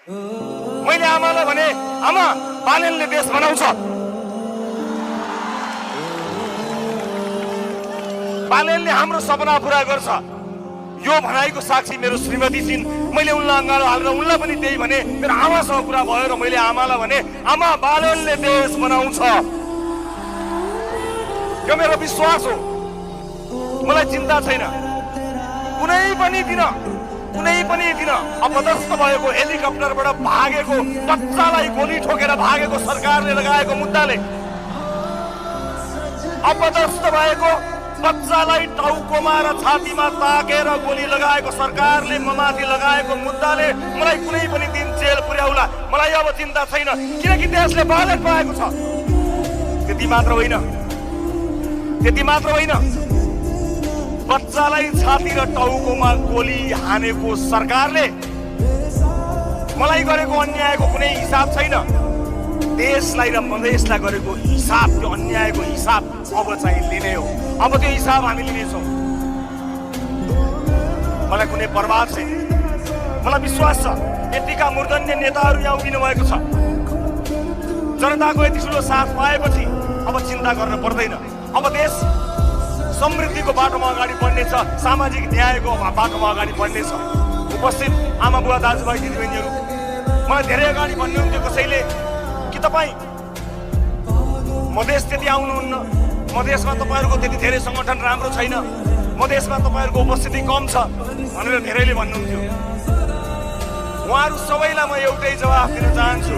मैले आमालाई भने, आमा बालेनले देश बनाउँछ, बालेनले हाम्रो सपना पूरा गर्छ। यो भनाइको साक्षी मेरो श्रीमती छिन्। मैले उनलाई अँगालो हालेर उनलाई पनि त्यही भने, मेरो आमासँग कुरा भयो र मैले आमालाई भने, आमा बालेनले देश बनाउँछ। यो मेरो विश्वास हो। मलाई चिन्ता छैन कुनै पनि दिन अपदस्थ भएको हेलिकप्टरबाट भागेको बच्चालाई गोली ठोकेर भागेको सरकारले लगाएको मुद्दाले, अपदस्थ भएको बच्चालाई टाउकोमा र छातीमा ताकेर गोली लगाएको सरकारले ममाथि लगाएको मुद्दाले मलाई कुनै पनि दिन जेल पुर्याउला। मलाई अब चिन्ता छैन, किनकि देशले बालेन पाएको छ। त्यति मात्र होइन, बच्चालाई छाती र टाउकोमा गोली हानेको सरकारले मलाई गरेको अन्यायको कुनै हिसाब छैन। देशलाई र मधेसलाई गरेको हिसाब, त्यो अन्यायको हिसाब अब चाहिँ लिने हो। अब त्यो हिसाब हामी लिनेछौँ। मलाई कुनै परवाह छैन। मलाई विश्वास छ यतिका मूर्धन्य नेताहरू यहाँ उभिनु भएको छ। जनताको यति ठुलो साथ पाएपछि अब चिन्ता गर्न पर्दैन। अब देश समृद्धिको बाटोमा अगाडि बढ्नेछ, सामाजिक न्यायको बाटोमा अगाडि बढ्नेछ। उपस्थित आमा बुवा दाजुभाइ दिदीबहिनीहरू, मलाई धेरै अगाडि भन्नुहुन्थ्यो कसैले कि तपाईँ मधेस त्यति आउनुहुन्न, मधेसमा तपाईँहरूको त्यति धेरै सङ्गठन राम्रो छैन, मधेसमा तपाईँहरूको उपस्थिति कम छ भनेर धेरैले भन्नुहुन्थ्यो। उहाँहरू सबैलाई म एउटै जवाफ दिन चाहन्छु।